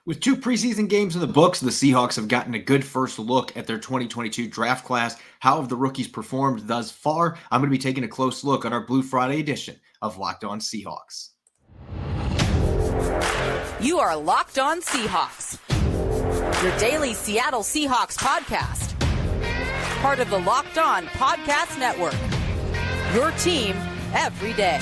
With two preseason games in the books, the Seahawks have gotten a good first look at their 2022 draft class. How have the rookies performed thus far? I'm going to be taking a close look on our Blue Friday edition of Locked On Seahawks. You are Locked On Seahawks, your daily Seattle Seahawks podcast. Part of the Locked On Podcast Network, your team every day.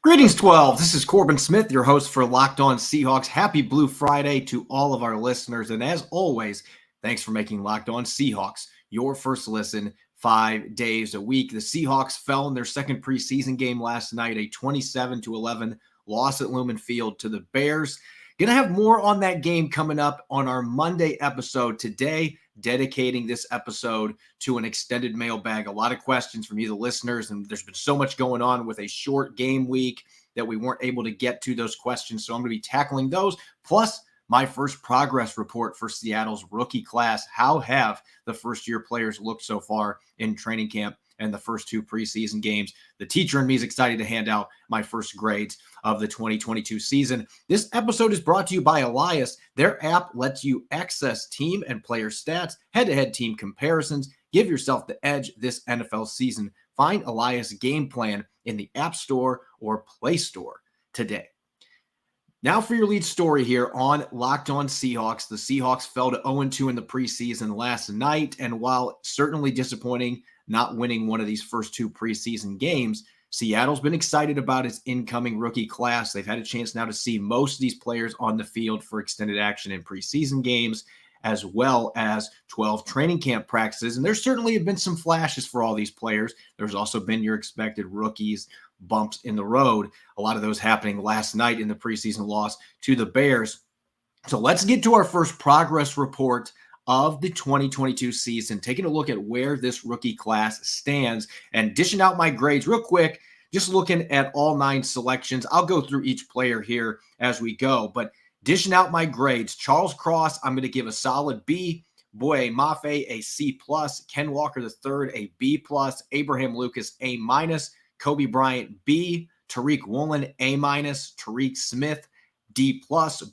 Greetings, 12. This is Corbin Smith, your host for Locked On Seahawks. Happy Blue Friday to all of our listeners. And as always, thanks for making Locked On Seahawks your first listen 5 days a week. The Seahawks fell in their second preseason game last night, a 27-11 loss at Lumen Field to the Bears. Going to have more on that game coming up on our Monday episode today, dedicating this episode to an extended mailbag. A lot of questions from you, the listeners, and there's been so much going on with a short game week that we weren't able to get to those questions. So I'm going to be tackling those, plus my first progress report for Seattle's rookie class. How have the first-year players looked so far in training camp and the first two preseason games? The teacher in me is excited to hand out my first grades of the 2022 season. This episode is brought to you by Elias. Their app lets you access team and player stats, head-to-head team comparisons. Give yourself the edge this NFL season. Find Elias Game Plan in the App Store or Play Store today. Now for your lead story here on Locked On Seahawks. The Seahawks fell to 0-2 in the preseason last night, and while certainly disappointing not winning one of these first two preseason games, Seattle's been excited about its incoming rookie class. They've had a chance now to see most of these players on the field for extended action in preseason games, as well as 12 training camp practices. And there certainly have been some flashes for all these players. There's also been your expected rookies bumps in the road. A lot of those happening last night in the preseason loss to the Bears. So let's get to our first progress report of the 2022 season, taking a look at where this rookie class stands and dishing out my grades real quick, just looking at all 9 selections. I'll go through each player here as we go, but dishing out my grades. Charles Cross, I'm going to give a solid B. Boye Mafe, a C+. Ken Walker III, a B+. Abraham Lucas, A-. Kobe Bryant, B. Tariq Woolen, A-. Tariq Smith, D+,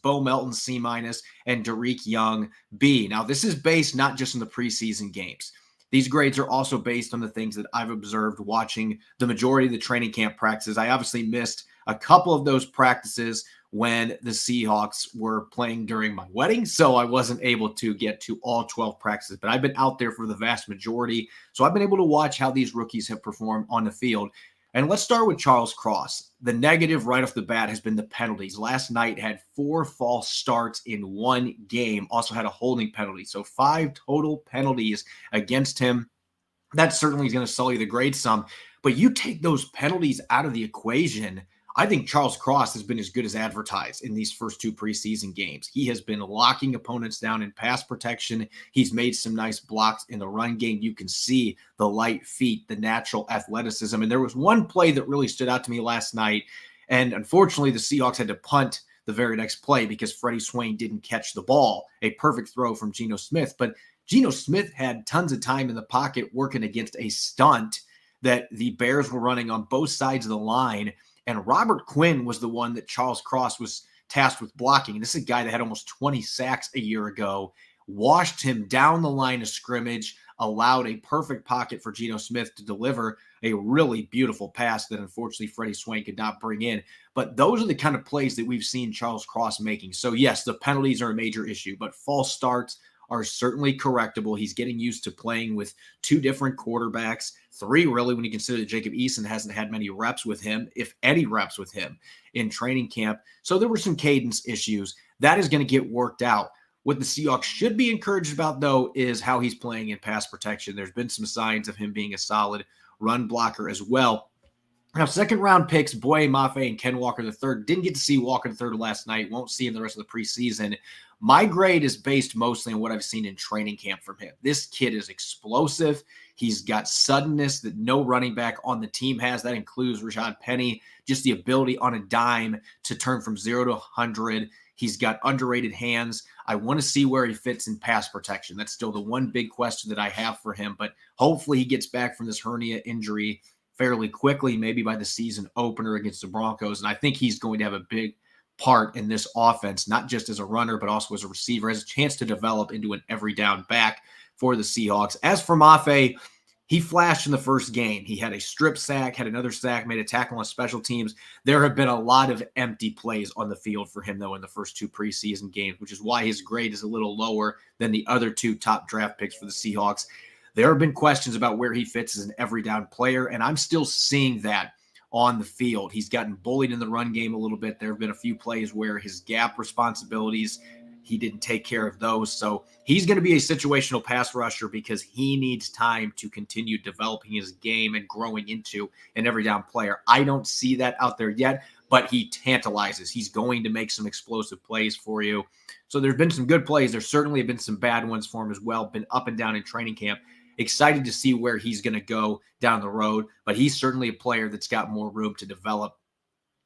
Bo Melton, C-, and Derek Young, B. Now, this is based not just on the preseason games. These grades are also based on the things that I've observed watching the majority of the training camp practices. I obviously missed a couple of those practices when the Seahawks were playing during my wedding, so I wasn't able to get to all 12 practices, but I've been out there for the vast majority, so I've been able to watch how these rookies have performed on the field. And let's start with Charles Cross. The negative right off the bat has been the penalties. Last night had 4 false starts in one game, also had a holding penalty. So 5 total penalties against him. That certainly is going to sully the grade some. But you take those penalties out of the equation, I think Charles Cross has been as good as advertised in these first 2 preseason games. He has been locking opponents down in pass protection. He's made some nice blocks in the run game. You can see the light feet, the natural athleticism. And there was one play that really stood out to me last night. And unfortunately, the Seahawks had to punt the very next play because Freddie Swain didn't catch the ball. A perfect throw from Geno Smith. But Geno Smith had tons of time in the pocket working against a stunt that the Bears were running on both sides of the line. And Robert Quinn was the one that Charles Cross was tasked with blocking. And this is a guy that had almost 20 sacks a year ago, washed him down the line of scrimmage, allowed a perfect pocket for Geno Smith to deliver a really beautiful pass that unfortunately Freddie Swain could not bring in. But those are the kind of plays that we've seen Charles Cross making. So yes, the penalties are a major issue, but false starts are certainly correctable. He's getting used to playing with 2 different quarterbacks, 3 really when you consider that Jacob Eason hasn't had many reps with him, if any reps with him in training camp. So there were some cadence issues. That is going to get worked out. What the Seahawks should be encouraged about, though, is how he's playing in pass protection. There's been some signs of him being a solid run blocker as well. Now, second-round picks, Boye Mafe and Ken Walker III. Didn't get to see Walker III last night. Won't see him the rest of the preseason. My grade is based mostly on what I've seen in training camp from him. This kid is explosive. He's got suddenness that no running back on the team has. That includes Rashad Penny. Just the ability on a dime to turn from 0 to 100. He's got underrated hands. I want to see where he fits in pass protection. That's still the one big question that I have for him, but hopefully he gets back from this hernia injury fairly quickly, maybe by the season opener against the Broncos. And I think he's going to have a big part in this offense, not just as a runner, but also as a receiver, has a chance to develop into an every down back for the Seahawks. As for Mafe, he flashed in the first game. He had a strip sack, had another sack, made a tackle on special teams. There have been a lot of empty plays on the field for him, though, in the first 2 preseason games, which is why his grade is a little lower than the other 2 top draft picks for the Seahawks. There have been questions about where he fits as an every down player, and I'm still seeing that on the field. He's gotten bullied in the run game a little bit. There have been a few plays where his gap responsibilities, he didn't take care of those. So he's going to be a situational pass rusher because he needs time to continue developing his game and growing into an every down player. I don't see that out there yet, but he tantalizes. He's going to make some explosive plays for you. So there's been some good plays. There certainly have been some bad ones for him as well. Been up and down in training camp. Excited to see where he's going to go down the road, but he's certainly a player that's got more room to develop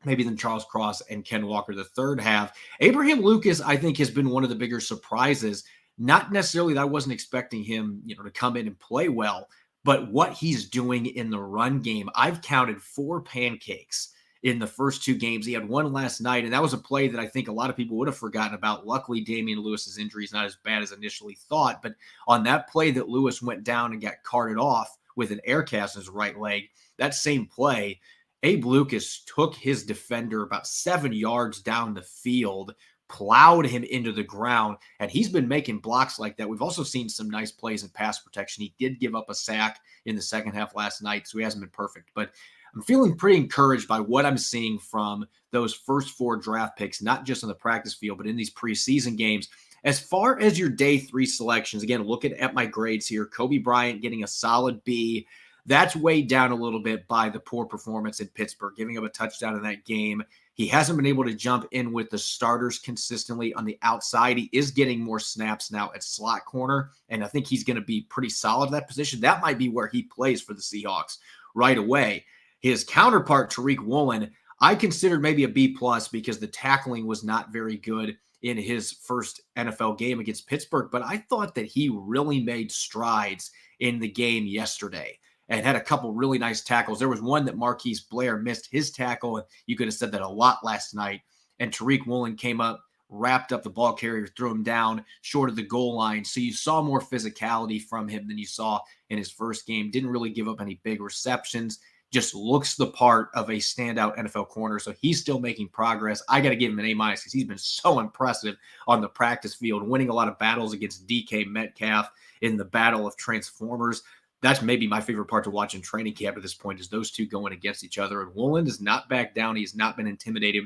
maybe than Charles Cross and Ken Walker III have. Abraham Lucas, I think, has been one of the bigger surprises. Not necessarily that I wasn't expecting him, to come in and play well, but what he's doing in the run game. I've counted 4 pancakes in the first 2 games. He had one last night, and that was a play that I think a lot of people would have forgotten about. Luckily, Damian Lewis's injury is not as bad as initially thought, but on that play that Lewis went down and got carted off with an air cast in his right leg, that same play, Abe Lucas took his defender about 7 yards down the field, plowed him into the ground, and he's been making blocks like that. We've also seen some nice plays in pass protection. He did give up a sack in the second half last night, so he hasn't been perfect, but I'm feeling pretty encouraged by what I'm seeing from those first 4 draft picks, not just on the practice field, but in these preseason games. As far as your day 3 selections, again, looking at my grades here, Kobe Bryant getting a solid B. That's weighed down a little bit by the poor performance in Pittsburgh, giving up a touchdown in that game. He hasn't been able to jump in with the starters consistently on the outside. He is getting more snaps now at slot corner, and I think he's going to be pretty solid at that position. That might be where he plays for the Seahawks right away. His counterpart, Tariq Woolen, I considered maybe a B+ because the tackling was not very good in his first NFL game against Pittsburgh, but I thought that he really made strides in the game yesterday and had a couple really nice tackles. There was one that Marquise Blair missed his tackle, and you could have said that a lot last night, and Tariq Woolen came up, wrapped up the ball carrier, threw him down short of the goal line. So you saw more physicality from him than you saw in his first game. Didn't really give up any big receptions. Just looks the part of a standout NFL corner. So he's still making progress. I got to give him an A- because he's been so impressive on the practice field, winning a lot of battles against DK Metcalf in the battle of Transformers. That's maybe my favorite part to watch in training camp at this point, is those two going against each other. And Woolen does not back down. He's not been intimidated.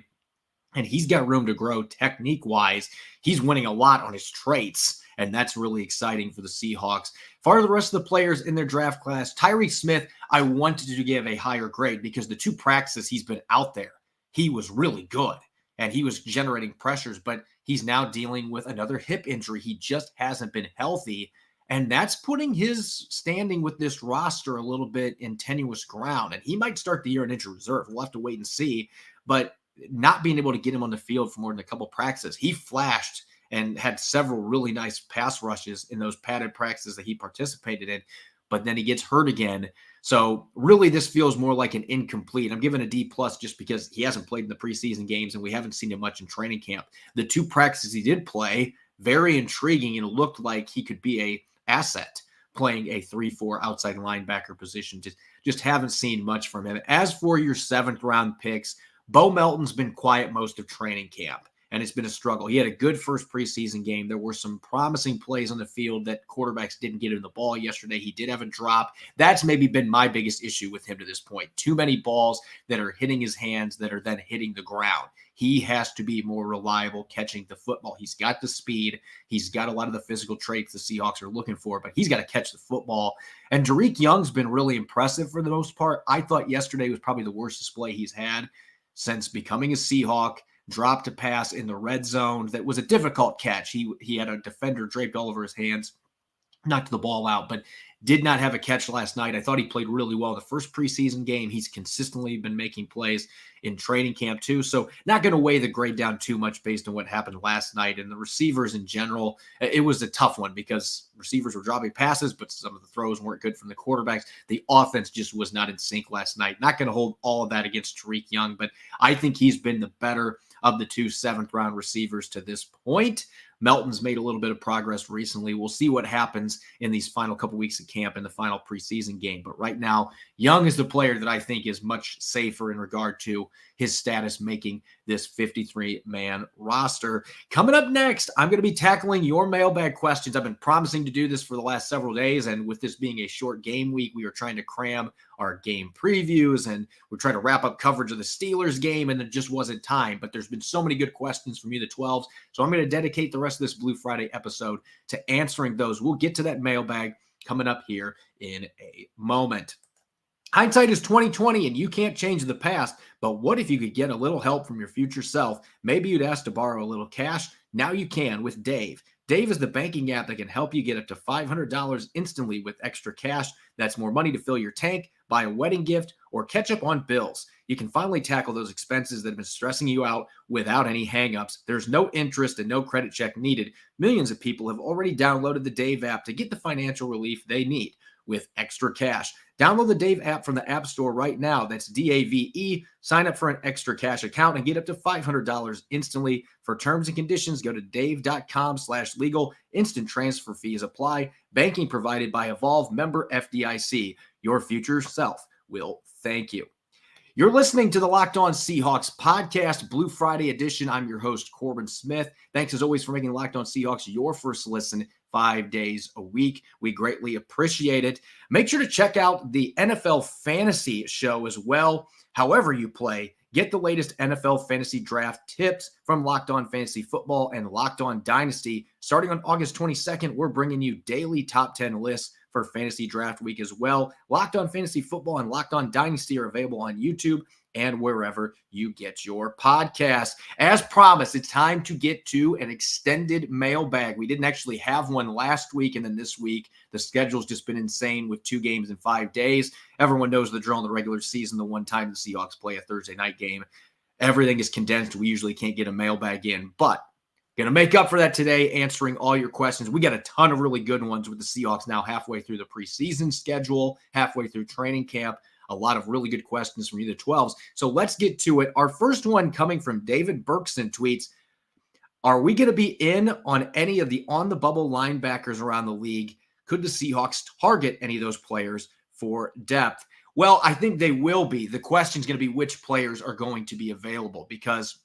And he's got room to grow technique-wise. He's winning a lot on his traits, and that's really exciting for the Seahawks. For the rest of the players in their draft class, Tyreke Smith, I wanted to give a higher grade because the 2 practices he's been out there, he was really good, and he was generating pressures, but he's now dealing with another hip injury. He just hasn't been healthy, and that's putting his standing with this roster a little bit in tenuous ground, and he might start the year in injured reserve. We'll have to wait and see, but not being able to get him on the field for more than a couple practices. He flashed and had several really nice pass rushes in those padded practices that he participated in, but then he gets hurt again. So really this feels more like an incomplete. I'm giving a D+ just because he hasn't played in the preseason games and we haven't seen him much in training camp. The 2 practices he did play, very intriguing, and it looked like he could be a asset playing a 3-4 outside linebacker position. Just haven't seen much from him. As for your 7th round picks, Bo Melton's been quiet most of training camp, and it's been a struggle. He had a good first preseason game. There were some promising plays on the field that quarterbacks didn't get him the ball yesterday. He did have a drop. That's maybe been my biggest issue with him to this point. Too many balls that are hitting his hands that are then hitting the ground. He has to be more reliable catching the football. He's got the speed. He's got a lot of the physical traits the Seahawks are looking for, but he's got to catch the football. And Derek Young's been really impressive for the most part. I thought yesterday was probably the worst display he's had since becoming a Seahawk. Dropped a pass in the red zone that was a difficult catch. He had a defender draped all over his hands. knocked the ball out, but did not have a catch last night. I thought he played really well the first preseason game. He's consistently been making plays in training camp too. So not going to weigh the grade down too much based on what happened last night. And the receivers in general, it was a tough one because receivers were dropping passes, but some of the throws weren't good from the quarterbacks. The offense just was not in sync last night. Not going to hold all of that against Tariq Young, but I think he's been the better of the two 7th-round receivers to this point. Melton's made a little bit of progress recently. We'll see what happens in these final couple weeks of camp in the final preseason game. But right now, Young is the player that I think is much safer in regard to his status making this 53-man roster. Coming up next, I'm going to be tackling your mailbag questions. I've been promising to do this for the last several days, and with this being a short game week, we are trying to cram our game previews, and we're trying to wrap up coverage of the Steelers game, and there just wasn't time. But there's been so many good questions from you, the 12s, so I'm going to dedicate the rest of this Blue Friday episode to answering those. We'll get to that mailbag coming up here in a moment. Hindsight is 2020, and you can't change the past, but what if you could get a little help from your future self? Maybe you'd ask to borrow a little cash. Now you can with Dave. Dave is the banking app that can help you get up to $500 instantly with extra cash. That's more money to fill your tank, buy a wedding gift, or catch up on bills. You can finally tackle those expenses that have been stressing you out without any hangups. There's no interest and no credit check needed. Millions of people have already downloaded the Dave app to get the financial relief they need with extra cash. Download the Dave app from the App Store right now. That's DAVE. Sign up for an extra cash account and get up to $500 instantly. For terms and conditions, go to dave.com/legal. Instant transfer fees apply. Banking provided by Evolve, member FDIC. Your future self will thank you. You're listening to the Locked On Seahawks podcast, Blue Friday edition. I'm your host, Corbin Smith. Thanks as always for making Locked On Seahawks your first listen 5 days a week. We greatly appreciate it. Make sure to check out the NFL Fantasy Show as well. However you play, get the latest NFL Fantasy Draft tips from Locked On Fantasy Football and Locked On Dynasty. Starting on August 22nd, we're bringing you daily top 10 lists for Fantasy Draft Week as well. Locked On Fantasy Football and Locked On Dynasty are available on YouTube and wherever you get your podcasts. As promised, it's time to get to an extended mailbag. We didn't actually have one last week, and then this week, the schedule's just been insane with 2 games in 5 days. Everyone knows the drill in the regular season. The one time the Seahawks play a Thursday night game, everything is condensed. We usually can't get a mailbag in, but going to make up for that today, answering all your questions. We got a ton of really good ones with the Seahawks now halfway through the preseason schedule, halfway through training camp. A lot of really good questions from you, the 12s. So let's get to it. Our first one coming from David Berkson tweets, are we going to be in on any of the on-the-bubble linebackers around the league? Could the Seahawks target any of those players for depth? Well, I think they will be. The question is going to be which players are going to be available, because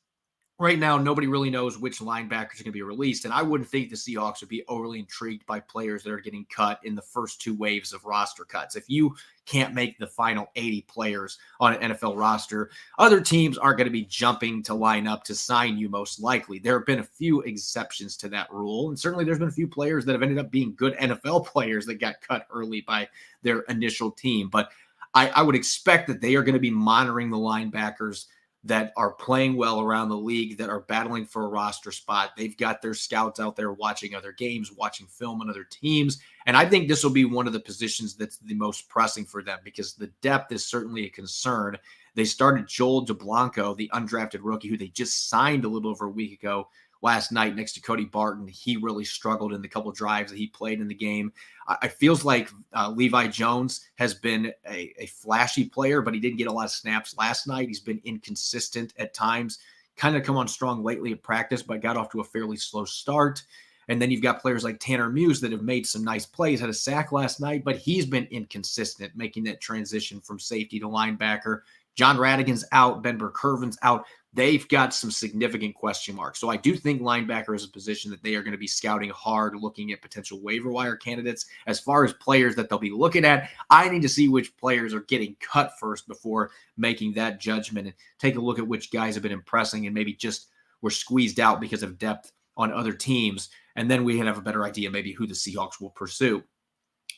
right now, nobody really knows which linebackers are going to be released, and I wouldn't think the Seahawks would be overly intrigued by players that are getting cut in the first 2 waves of roster cuts. If you can't make the final 80 players on an NFL roster, other teams are going to be jumping to line up to sign you most likely. There have been a few exceptions to that rule, and certainly there's been a few players that have ended up being good NFL players that got cut early by their initial team. But I would expect that they are going to be monitoring the linebackers that are playing well around the league, that are battling for a roster spot. They've got their scouts out there watching other games, watching film on other teams. And I think this will be one of the positions that's the most pressing for them, because the depth is certainly a concern. They started Joel DeBlanco, the undrafted rookie, who they just signed a little over a week ago, last night next to Cody Barton. He really struggled in the couple of drives that he played in the game. It feels like Levi Jones has been a flashy player, but he didn't get a lot of snaps last night. He's been inconsistent at times, kind of come on strong lately at practice, but got off to a fairly slow start. And then you've got players like Tanner Muse that have made some nice plays, had a sack last night, but he's been inconsistent making that transition from safety to linebacker. John Radigan's out. Ben Burkervin's out. They've got some significant question marks. So I do think linebacker is a position that they are going to be scouting hard, looking at potential waiver wire candidates. As far as players that they'll be looking at, I need to see which players are getting cut first before making that judgment, and take a look at which guys have been impressing and maybe just were squeezed out because of depth on other teams. And then we can have a better idea maybe who the Seahawks will pursue.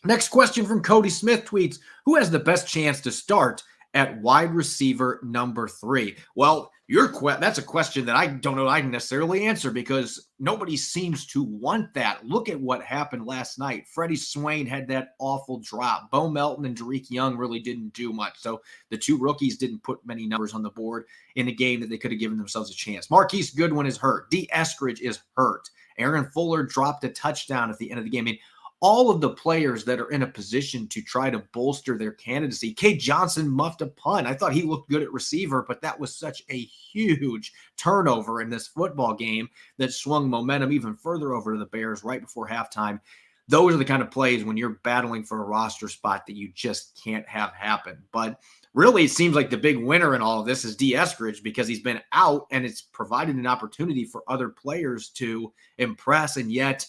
Next question from Cody Smith tweets, who has the best chance to start at wide receiver number 3? Well, That's a question that I don't know I can necessarily answer because nobody seems to want that. Look at what happened last night. Freddie Swain had that awful drop. Bo Melton and Derek Young really didn't do much. So the two rookies didn't put many numbers on the board in a game that they could have given themselves a chance. Marquise Goodwin is hurt. D. Eskridge is hurt. Aaron Fuller dropped a touchdown at the end of the game. I mean, all of the players that are in a position to try to bolster their candidacy. Cade Johnson muffed a punt. I thought he looked good at receiver, but that was such a huge turnover in this football game that swung momentum even further over to the Bears right before halftime. Those are the kind of plays when you're battling for a roster spot that you just can't have happen. But really, it seems like the big winner in all of this is D. Eskridge because he's been out and it's provided an opportunity for other players to impress, and yet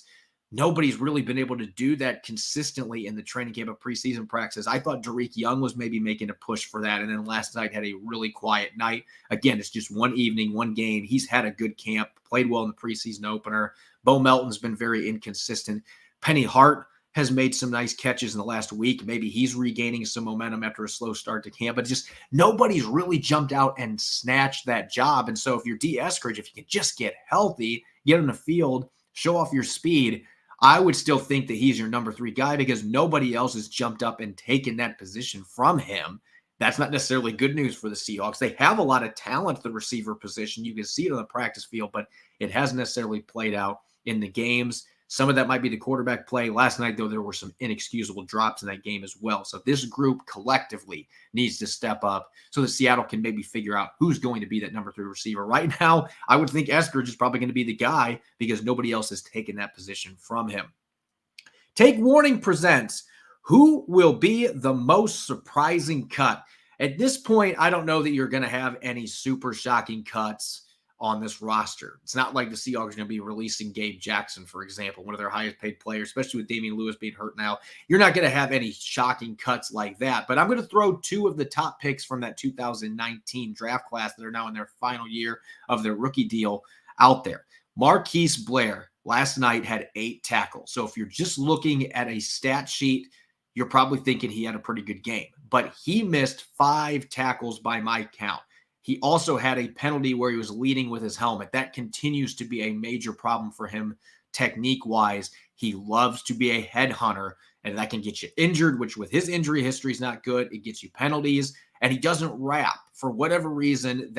nobody's really been able to do that consistently in the training camp of preseason practices. I thought Derek Young was maybe making a push for that, and then last night had a really quiet night. Again, it's just one evening, one game. He's had a good camp, played well in the preseason opener. Bo Melton's been very inconsistent. Penny Hart has made some nice catches in the last week. Maybe he's regaining some momentum after a slow start to camp, but just nobody's really jumped out and snatched that job. And so if you're D. Eskridge, if you can just get healthy, get on the field, show off your speed, I would still think that he's your number 3 guy because nobody else has jumped up and taken that position from him. That's not necessarily good news for the Seahawks. They have a lot of talent at the receiver position. You can see it on the practice field, but it hasn't necessarily played out in the games. Some of that might be the quarterback play. Last night, though, there were some inexcusable drops in that game as well. So this group collectively needs to step up so that Seattle can maybe figure out who's going to be that number 3 receiver. Right now, I would think Eskridge is probably going to be the guy because nobody else has taken that position from him. Take Warning presents Who Will Be the Most Surprising Cut? At this point, I don't know that you're going to have any super shocking cuts on this roster. It's not like the Seahawks are going to be releasing Gabe Jackson, for example, one of their highest paid players, especially with Damian Lewis being hurt now. You're not going to have any shocking cuts like that, but I'm going to throw 2 of the top picks from that 2019 draft class that are now in their final year of their rookie deal out there. Marquise Blair last night had 8 tackles. So if you're just looking at a stat sheet, you're probably thinking he had a pretty good game, but he missed 5 tackles by my count. He also had a penalty where he was leading with his helmet. That continues to be a major problem for him technique-wise. He loves to be a headhunter, and that can get you injured, which with his injury history is not good. It gets you penalties, and he doesn't wrap. For whatever reason,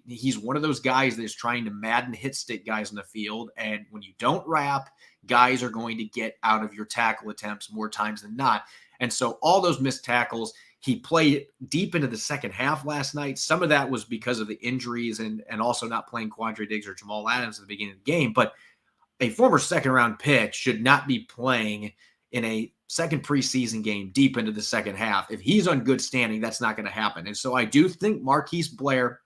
he's one of those guys that is trying to Madden hit stick guys in the field, and when you don't wrap, guys are going to get out of your tackle attempts more times than not. And so all those missed tackles, he played deep into the second half last night. Some of that was because of the injuries and also not playing Quandre Diggs or Jamal Adams at the beginning of the game. But a former second-round pick should not be playing in a second preseason game deep into the second half. If he's on good standing, that's not going to happen. And so I do think Marquise Blair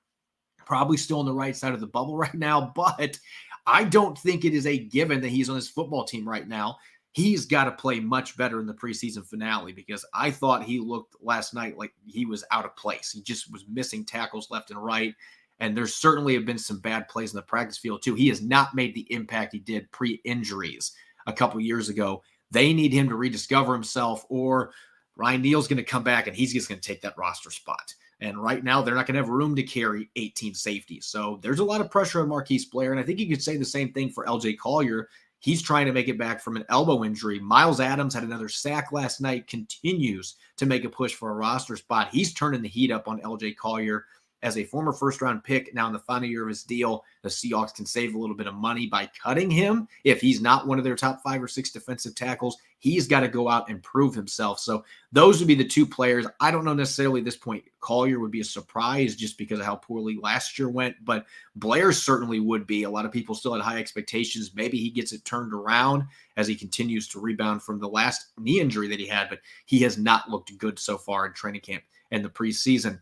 probably still on the right side of the bubble right now, but I don't think it is a given that he's on his football team right now. He's got to play much better in the preseason finale because I thought he looked last night like he was out of place. He just was missing tackles left and right. And there certainly have been some bad plays in the practice field too. He has not made the impact he did pre-injuries a couple years ago. They need him to rediscover himself, or Ryan Neal's going to come back and he's just going to take that roster spot. And right now, they're not going to have room to carry 18 safeties. So there's a lot of pressure on Marquise Blair. And I think you could say the same thing for LJ Collier. He's trying to make it back from an elbow injury. Miles Adams had another sack last night, continues to make a push for a roster spot. He's turning the heat up on LJ Collier. As a former first-round pick, now in the final year of his deal, the Seahawks can save a little bit of money by cutting him. If he's not one of their top 5 or 6 defensive tackles, he's got to go out and prove himself. So those would be the 2 players. I don't know necessarily at this point Collier would be a surprise just because of how poorly last year went, but Blair certainly would be. A lot of people still had high expectations. Maybe he gets it turned around as he continues to rebound from the last knee injury that he had, but he has not looked good so far in training camp and the preseason.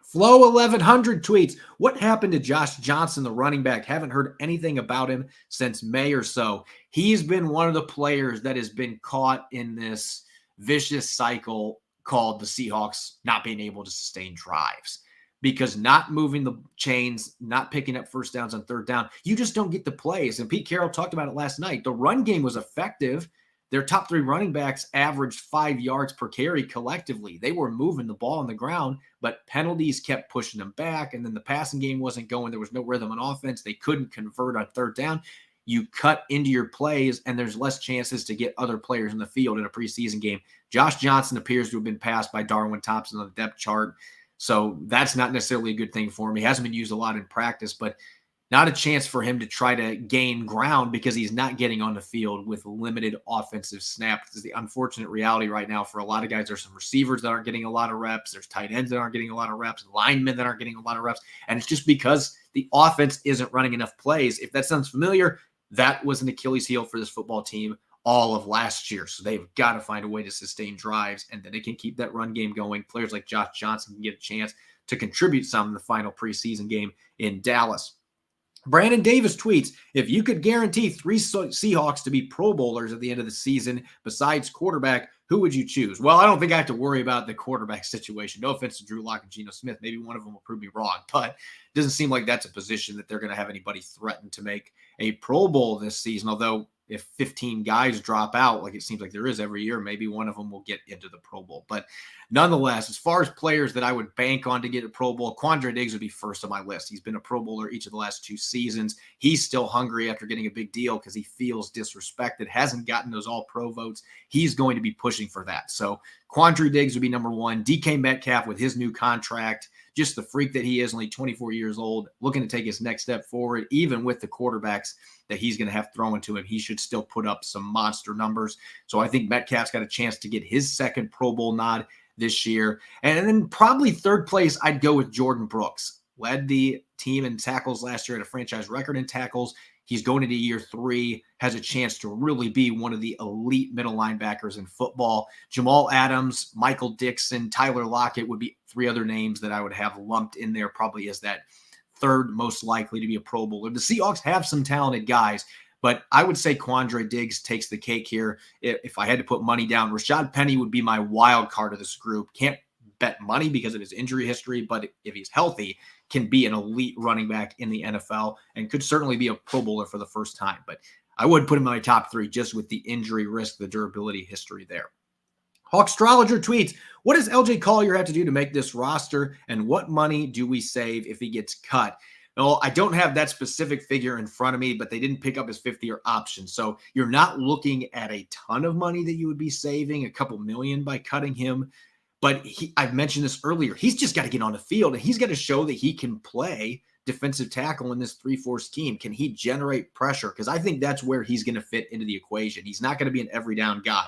Flow 1100 tweets, what happened to Josh Johnson, the running back? Haven't heard anything about him since May or so. He's been one of the players that has been caught in this vicious cycle called the Seahawks not being able to sustain drives. Because not moving the chains, not picking up first downs on third down, you just don't get the plays. And Pete Carroll talked about it last night. The run game was effective, their top 3 running backs averaged 5 yards per carry collectively. They were moving the ball on the ground, but penalties kept pushing them back. And then the passing game wasn't going. There was no rhythm on offense. They couldn't convert on third down. You cut into your plays, and there's less chances to get other players in the field in a preseason game. Josh Johnson appears to have been passed by Darwin Thompson on the depth chart. So that's not necessarily a good thing for him. He hasn't been used a lot in practice, but not a chance for him to try to gain ground because he's not getting on the field with limited offensive snaps. This is the unfortunate reality right now for a lot of guys. There's some receivers that aren't getting a lot of reps. There's tight ends that aren't getting a lot of reps, linemen that aren't getting a lot of reps. And it's just because the offense isn't running enough plays. If that sounds familiar, that was an Achilles heel for this football team all of last year. So they've got to find a way to sustain drives, and then they can keep that run game going. Players like Josh Johnson can get a chance to contribute some in the final preseason game in Dallas. Brandon Davis tweets, if you could guarantee 3 Seahawks to be Pro Bowlers at the end of the season besides quarterback, who would you choose? Well, I don't think I have to worry about the quarterback situation. No offense to Drew Lock and Geno Smith. Maybe one of them will prove me wrong, but it doesn't seem like that's a position that they're going to have anybody threaten to make a Pro Bowl this season, although if 15 guys drop out, like it seems like there is every year, maybe one of them will get into the Pro Bowl. But nonetheless, as far as players that I would bank on to get a Pro Bowl, Quandre Diggs would be first on my list. He's been a Pro Bowler each of the last 2 seasons. He's still hungry after getting a big deal because he feels disrespected, hasn't gotten those all-pro votes. He's going to be pushing for that. So Quandre Diggs would be number 1. DK Metcalf with his new contract, just the freak that he is, only 24 years old, looking to take his next step forward, even with the quarterbacks that he's going to have thrown to him. He should still put up some monster numbers. So I think Metcalf's got a chance to get his second Pro Bowl nod this year. And then probably third place, I'd go with Jordan Brooks. Led the team in tackles last year, at a franchise record in tackles. He's going into year 3, has a chance to really be one of the elite middle linebackers in football. Jamal Adams, Michael Dixon, Tyler Lockett would be 3 other names that I would have lumped in there probably as that third most likely to be a Pro Bowler. The Seahawks have some talented guys, but I would say Quandre Diggs takes the cake here. If I had to put money down, Rashad Penny would be my wild card of this group. Can't bet money because of his injury history, but if he's healthy, can be an elite running back in the NFL and could certainly be a Pro Bowler for the first time. But I would put him in my top 3 just with the injury risk, the durability history there. Hawkstrologer tweets, what does LJ Collier have to do to make this roster, and what money do we save if he gets cut? Well, I don't have that specific figure in front of me, but they didn't pick up his 5th-year option. So you're not looking at a ton of money that you would be saving, a couple million by cutting him. But I've mentioned this earlier. He's just got to get on the field, and he's got to show that he can play defensive tackle in this 3-4 scheme. Can he generate pressure? Because I think that's where he's going to fit into the equation. He's not going to be an every down guy,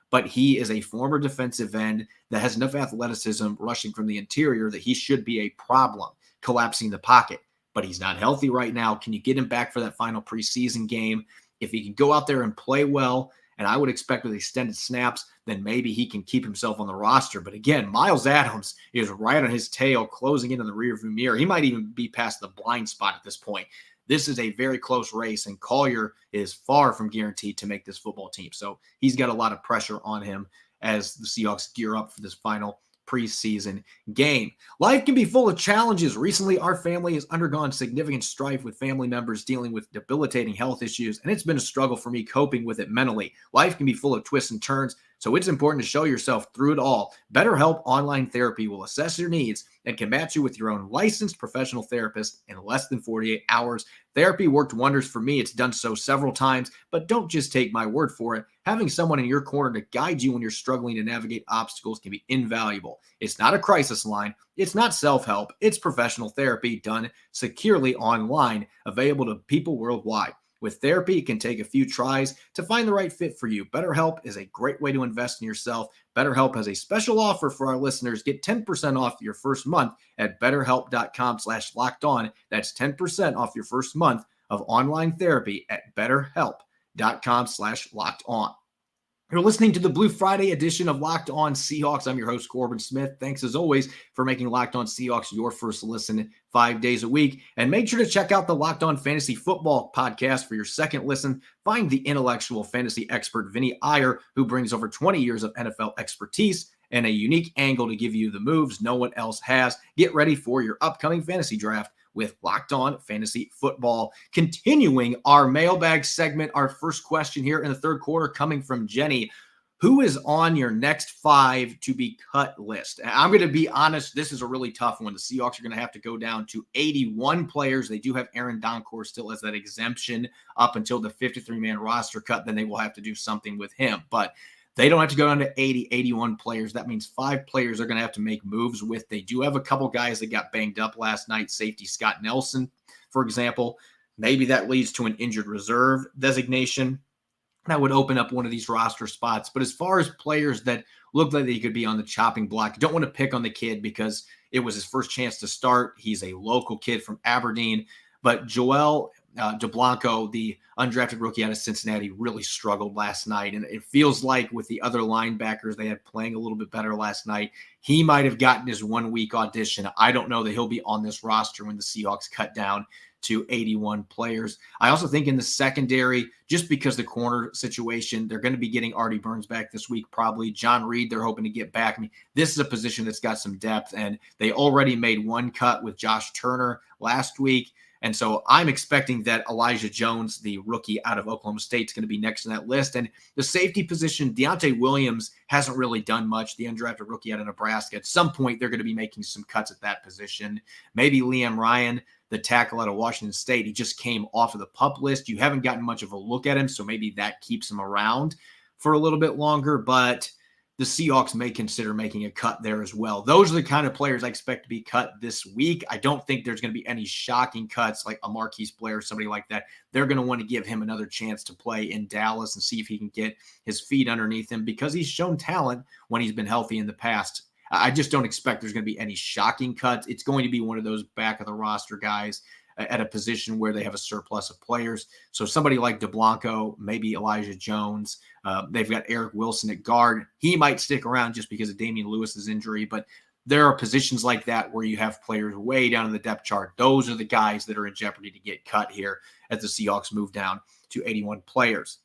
but he is a former defensive end that has enough athleticism rushing from the interior that he should be a problem collapsing the pocket. But he's not healthy right now. Can you get him back for that final preseason game? If he can go out there and play well, and I would expect with extended snaps, then maybe he can keep himself on the roster. But again, Miles Adams is right on his tail, closing in on the rearview mirror. He might even be past the blind spot at this point. This is a very close race, and Collier is far from guaranteed to make this football team. So he's got a lot of pressure on him as the Seahawks gear up for this final preseason game. Life can be full of challenges. Recently, our family has undergone significant strife with family members dealing with debilitating health issues, and it's been a struggle for me coping with it mentally. Life can be full of twists and turns, so it's important to show yourself through it all. BetterHelp Online Therapy will assess your needs and can match you with your own licensed professional therapist in less than 48 hours. Therapy worked wonders for me. It's done so several times, but don't just take my word for it. Having someone in your corner to guide you when you're struggling to navigate obstacles can be invaluable. It's not a crisis line. It's not self-help. It's professional therapy done securely online, available to people worldwide. With therapy, it can take a few tries to find the right fit for you. BetterHelp is a great way to invest in yourself. BetterHelp has a special offer for our listeners. Get 10% off your first month at betterhelp.com/lockedon. That's 10% off your first month of online therapy at betterhelp.com/lockedon. You're listening to the Blue Friday edition of Locked On Seahawks. I'm your host, Corbin Smith. Thanks, as always, for making Locked On Seahawks your first listen 5 days a week. And make sure to check out the Locked On Fantasy Football podcast for your second listen. Find the intellectual fantasy expert, Vinny Iyer, who brings over 20 years of NFL expertise and a unique angle to give you the moves no one else has. Get ready for your upcoming fantasy draft with Locked On Fantasy Football. Continuing our mailbag segment, our first question here in the third quarter coming from Jenny. Who is on your next 5 to be cut list? And I'm going to be honest, this is a really tough one. The Seahawks are going to have to go down to 81 players. They do have Aaron Doncourt still as that exemption up until the 53-man roster cut. Then they will have to do something with him. But they don't have to go down to 80, 81 players. That means 5 players are going to have to make moves with. They do have a couple guys that got banged up last night. Safety Scott Nelson, for example. Maybe that leads to an injured reserve designation. That would open up one of these roster spots. But as far as players that look like they could be on the chopping block, you don't want to pick on the kid because it was his first chance to start. He's a local kid from Aberdeen. But Joel DeBlanco, the undrafted rookie out of Cincinnati, really struggled last night. And it feels like with the other linebackers they had playing a little bit better last night, he might have gotten his 1-week audition. I don't know that he'll be on this roster when the Seahawks cut down to 81 players. I also think in the secondary, just because the corner situation, they're going to be getting Artie Burns back this week, probably. John Reed, they're hoping to get back. I mean, this is a position that's got some depth, and they already made one cut with Josh Turner last week. And so I'm expecting that Elijah Jones, the rookie out of Oklahoma State, is going to be next in that list. And the safety position, Deontay Williams hasn't really done much, the undrafted rookie out of Nebraska. At some point, they're going to be making some cuts at that position. Maybe Liam Ryan, the tackle out of Washington State. He just came off of the PUP list. You haven't gotten much of a look at him, so maybe that keeps him around for a little bit longer. But the Seahawks may consider making a cut there as well. Those are the kind of players I expect to be cut this week. I don't think there's going to be any shocking cuts like a Marquise Blair or somebody like that. They're going to want to give him another chance to play in Dallas and see if he can get his feet underneath him because he's shown talent when he's been healthy in the past. I just don't expect there's going to be any shocking cuts. It's going to be one of those back of the roster guys at a position where they have a surplus of players. So somebody like DeBlanco, maybe Elijah Jones. They've got Eric Wilson at guard. He might stick around just because of Damian Lewis's injury, but there are positions like that where you have players way down in the depth chart. Those are the guys that are in jeopardy to get cut here as the Seahawks move down to 81 players.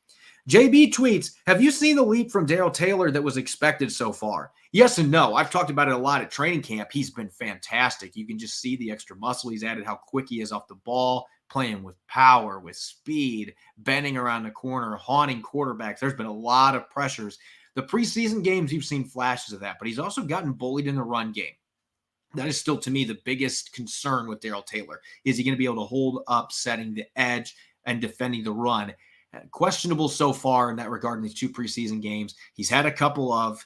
JB tweets, have you seen the leap from Darrell Taylor that was expected so far? Yes and no. I've talked about it a lot at training camp. He's been fantastic. You can just see the extra muscle he's added, how quick he is off the ball, playing with power, with speed, bending around the corner, haunting quarterbacks. There's been a lot of pressures. The preseason games, you've seen flashes of that, but he's also gotten bullied in the run game. That is still, to me, the biggest concern with Darrell Taylor. Is he going to be able to hold up, setting the edge and defending the run? Questionable so far in that regard in these 2 preseason games. He's had a couple of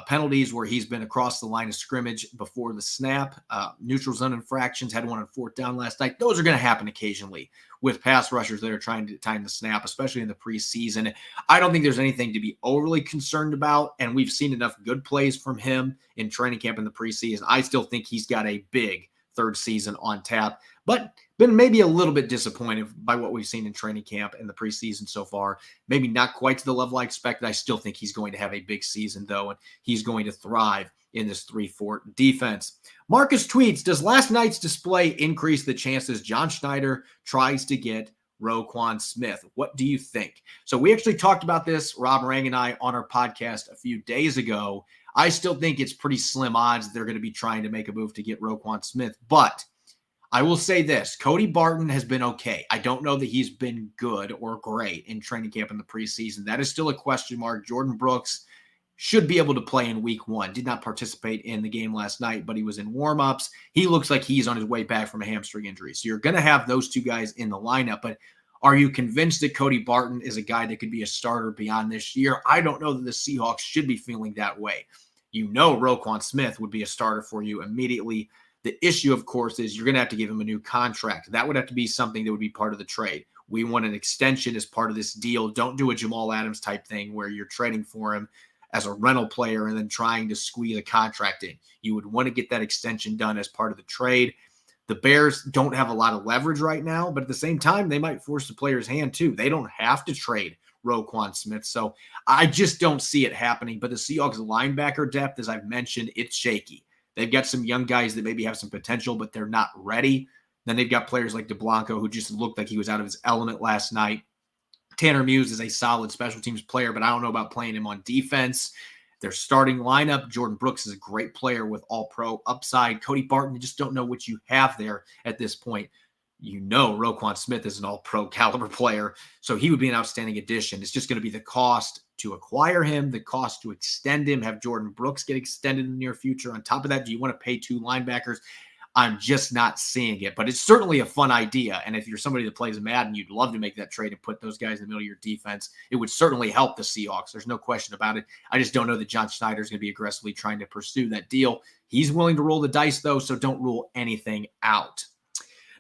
penalties where he's been across the line of scrimmage before the snap. Neutral zone infractions, had one on 4th down last night. Those are going to happen occasionally with pass rushers that are trying to time the snap, especially in the preseason. I don't think there's anything to be overly concerned about, and we've seen enough good plays from him in training camp in the preseason. I still think he's got a big third season on tap, but been maybe a little bit disappointed by what we've seen in training camp in the preseason so far. Maybe not quite to the level I expected. I still think he's going to have a big season, though, and he's going to thrive in this 3-4 defense. Marcus tweets, does last night's display increase the chances John Schneider tries to get Roquan Smith? What do you think? So we actually talked about this, Rob Rang and I, on our podcast a few days ago. I still think it's pretty slim odds they're going to be trying to make a move to get Roquan Smith. But I will say this, Cody Barton has been okay. I don't know that he's been good or great in training camp in the preseason. That is still a question mark. Jordan Brooks should be able to play in week 1. Did not participate in the game last night, but he was in warmups. He looks like he's on his way back from a hamstring injury. So you're going to have those 2 guys in the lineup. But are you convinced that Cody Barton is a guy that could be a starter beyond this year? I don't know that the Seahawks should be feeling that way. You know Roquan Smith would be a starter for you immediately. The issue, of course, is you're going to have to give him a new contract. That would have to be something that would be part of the trade. We want an extension as part of this deal. Don't do a Jamal Adams type thing where you're trading for him as a rental player and then trying to squeeze a contract in. You would want to get that extension done as part of the trade. The Bears don't have a lot of leverage right now, but at the same time, they might force the player's hand too. They don't have to trade Roquan Smith. So I just don't see it happening. But the Seahawks linebacker depth, as I've mentioned, it's shaky. They've got some young guys that maybe have some potential, but they're not ready. Then they've got players like DeBlanco, who just looked like he was out of his element last night. Tanner Muse is a solid special teams player, but I don't know about playing him on defense. their starting lineup. Jordan Brooks is a great player with all-pro upside. Cody Barton, you just don't know what you have there at this point. You know Roquan Smith is an all-pro caliber player, so he would be an outstanding addition. It's just going to be the cost to acquire him, the cost to extend him, have Jordan Brooks get extended in the near future. On top of that, do you want to pay 2 linebackers? I'm just not seeing it, but it's certainly a fun idea. And if you're somebody that plays Madden, you'd love to make that trade and put those guys in the middle of your defense. It would certainly help the Seahawks. There's no question about it. I just don't know that John Schneider is going to be aggressively trying to pursue that deal. He's willing to roll the dice, though, so don't rule anything out.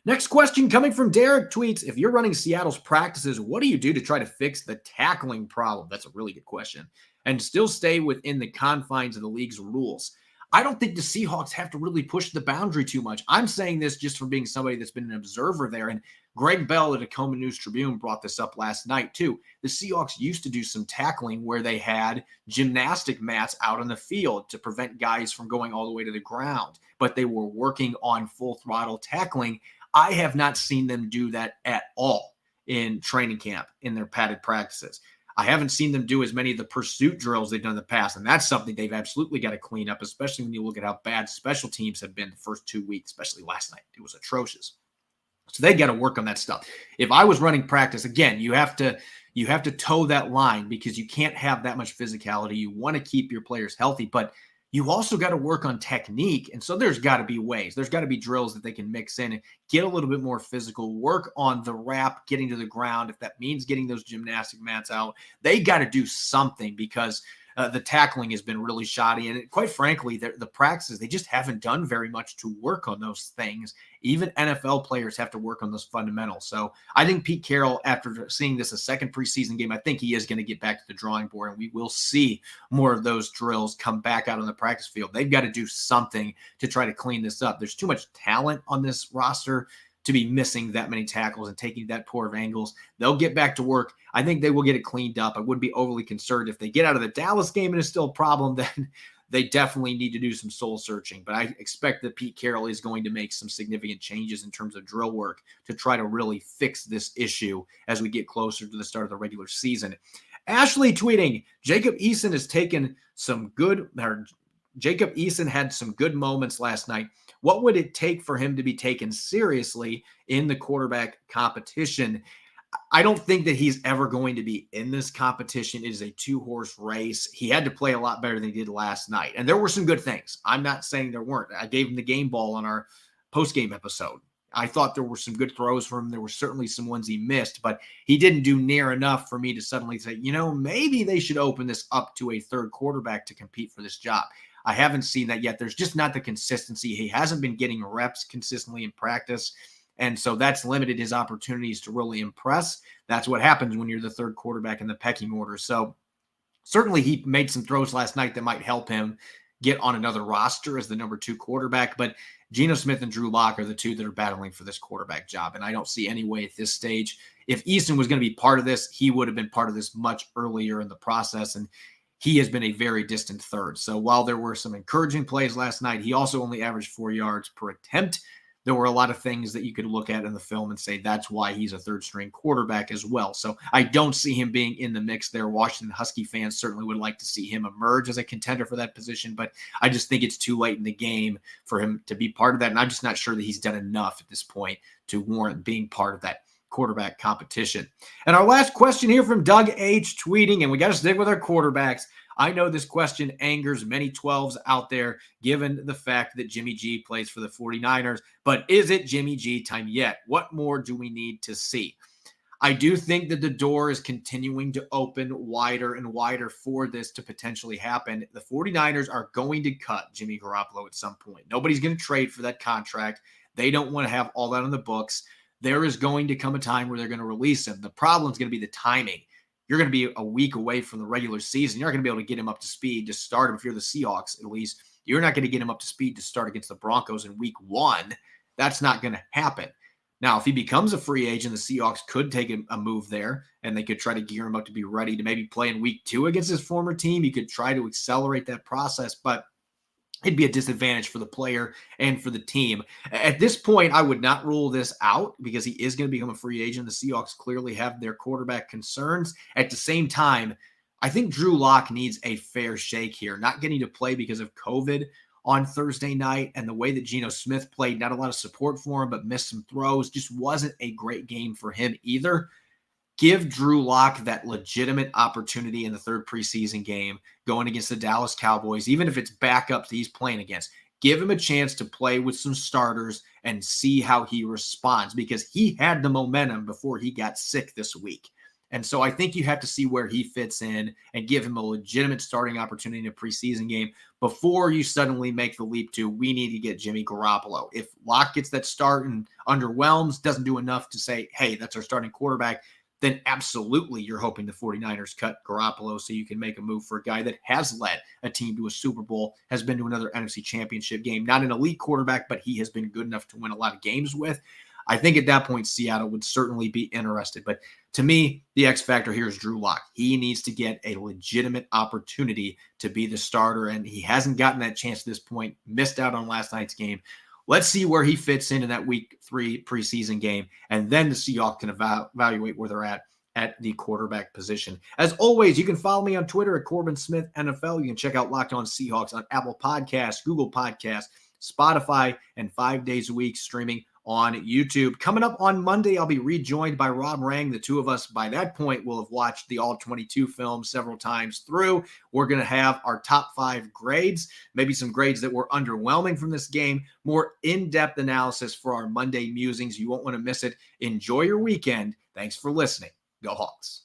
Next question coming from Derek tweets, if you're running Seattle's practices, what do you do to try to fix the tackling problem? That's a really good question. And still stay within the confines of the league's rules. I don't think the Seahawks have to really push the boundary too much. I'm saying this just from being somebody that's been an observer there. And Greg Bell at the Tacoma News Tribune brought this up last night too. The Seahawks used to do some tackling where they had gymnastic mats out on the field to prevent guys from going all the way to the ground, but they were working on full throttle tackling. I have not seen them do that at all in training camp in their padded practices. I haven't seen them do as many of the pursuit drills they've done in the past, and that's something they've absolutely got to clean up, especially when you look at how bad special teams have been the first 2 weeks, especially last night. It was atrocious. So they got to work on that stuff. If I was running practice, again, you have to toe that line because you can't have that much physicality. You want to keep your players healthy, but you also got to work on technique. And so there's got to be ways. There's got to be drills that they can mix in and get a little bit more physical, work on the wrap, getting to the ground. If that means getting those gymnastic mats out, they got to do something because the tackling has been really shoddy. And quite frankly, the practices, they just haven't done very much to work on those things. Even NFL players have to work on those fundamentals. So I think Pete Carroll, after seeing this a second preseason game, I think he is going to get back to the drawing board, and we will see more of those drills come back out on the practice field. They've got to do something to try to clean this up. There's too much talent on this roster to be missing that many tackles and taking that poor of angles. They'll get back to work. I think they will get it cleaned up. I wouldn't be overly concerned. If they get out of the Dallas game and it's still a problem, then they definitely need to do some soul searching. But I expect that Pete Carroll is going to make some significant changes in terms of drill work to try to really fix this issue as we get closer to the start of the regular season. Ashley tweeting, Jacob Eason had some good moments last night. What would it take for him to be taken seriously in the quarterback competition? I don't think that he's ever going to be in this competition. It is a 2-horse race. He had to play a lot better than he did last night. And there were some good things. I'm not saying there weren't. I gave him the game ball on our post-game episode. I thought there were some good throws from him. There were certainly some ones he missed, but he didn't do near enough for me to suddenly say, maybe they should open this up to a third quarterback to compete for this job. I haven't seen that yet. There's just not the consistency. He hasn't been getting reps consistently in practice. And so that's limited his opportunities to really impress. That's what happens when you're the third quarterback in the pecking order. So certainly he made some throws last night that might help him get on another roster as the number 2 quarterback. But Geno Smith and Drew Lock are the two that are battling for this quarterback job. And I don't see any way at this stage. If Easton was going to be part of this, he would have been part of this much earlier in the process. And he has been a very distant third. So while there were some encouraging plays last night, he also only averaged 4 yards per attempt. There were a lot of things that you could look at in the film and say that's why he's a third-string quarterback as well. So I don't see him being in the mix there. Washington Husky fans certainly would like to see him emerge as a contender for that position, but I just think it's too late in the game for him to be part of that, and I'm just not sure that he's done enough at this point to warrant being part of that quarterback competition. And our last question here from Doug H. tweeting, and we got to stick with our quarterbacks. I know this question angers many 12s out there, given the fact that Jimmy G plays for the 49ers, but is it Jimmy G time yet? What more do we need to see? I do think that the door is continuing to open wider and wider for this to potentially happen. The 49ers are going to cut Jimmy Garoppolo at some point. Nobody's going to trade for that contract. They don't want to have all that on the books. There is going to come a time where they're going to release him. The problem is going to be the timing. You're going to be a week away from the regular season. You're not going to be able to get him up to speed to start him. If you're the Seahawks, at least, you're not going to get him up to speed to start against the Broncos in week 1. That's not going to happen. Now, if he becomes a free agent, the Seahawks could take a move there, and they could try to gear him up to be ready to maybe play in week 2 against his former team. You could try to accelerate that process, but it'd be a disadvantage for the player and for the team. At this point, I would not rule this out because he is going to become a free agent. The Seahawks clearly have their quarterback concerns. At the same time, I think Drew Lock needs a fair shake here, not getting to play because of COVID on Thursday night and the way that Geno Smith played, not a lot of support for him, but missed some throws. Just wasn't a great game for him either. Give Drew Lock that legitimate opportunity in the third preseason game going against the Dallas Cowboys, even if it's backups that he's playing against. Give him a chance to play with some starters and see how he responds, because he had the momentum before he got sick this week. And so I think you have to see where he fits in and give him a legitimate starting opportunity in a preseason game before you suddenly make the leap to, we need to get Jimmy Garoppolo. If Locke gets that start and underwhelms, doesn't do enough to say, hey, that's our starting quarterback, then absolutely you're hoping the 49ers cut Garoppolo so you can make a move for a guy that has led a team to a Super Bowl, has been to another NFC Championship game, not an elite quarterback, but he has been good enough to win a lot of games with. I think at that point, Seattle would certainly be interested. But to me, the X factor here is Drew Lock. He needs to get a legitimate opportunity to be the starter, and he hasn't gotten that chance at this point, missed out on last night's game. Let's see where he fits in that week 3 preseason game, and then the Seahawks can evaluate where they're at the quarterback position. As always, you can follow me on Twitter at Corbin Smith NFL. You can check out Locked On Seahawks on Apple Podcasts, Google Podcasts, Spotify, and 5 days a week streaming on YouTube. Coming up on Monday, I'll be rejoined by Rob Rang. The two of us, by that point, will have watched the All-22 film several times through. We're going to have our top 5 grades, maybe some grades that were underwhelming from this game, more in-depth analysis for our Monday musings. You won't want to miss it. Enjoy your weekend. Thanks for listening. Go Hawks.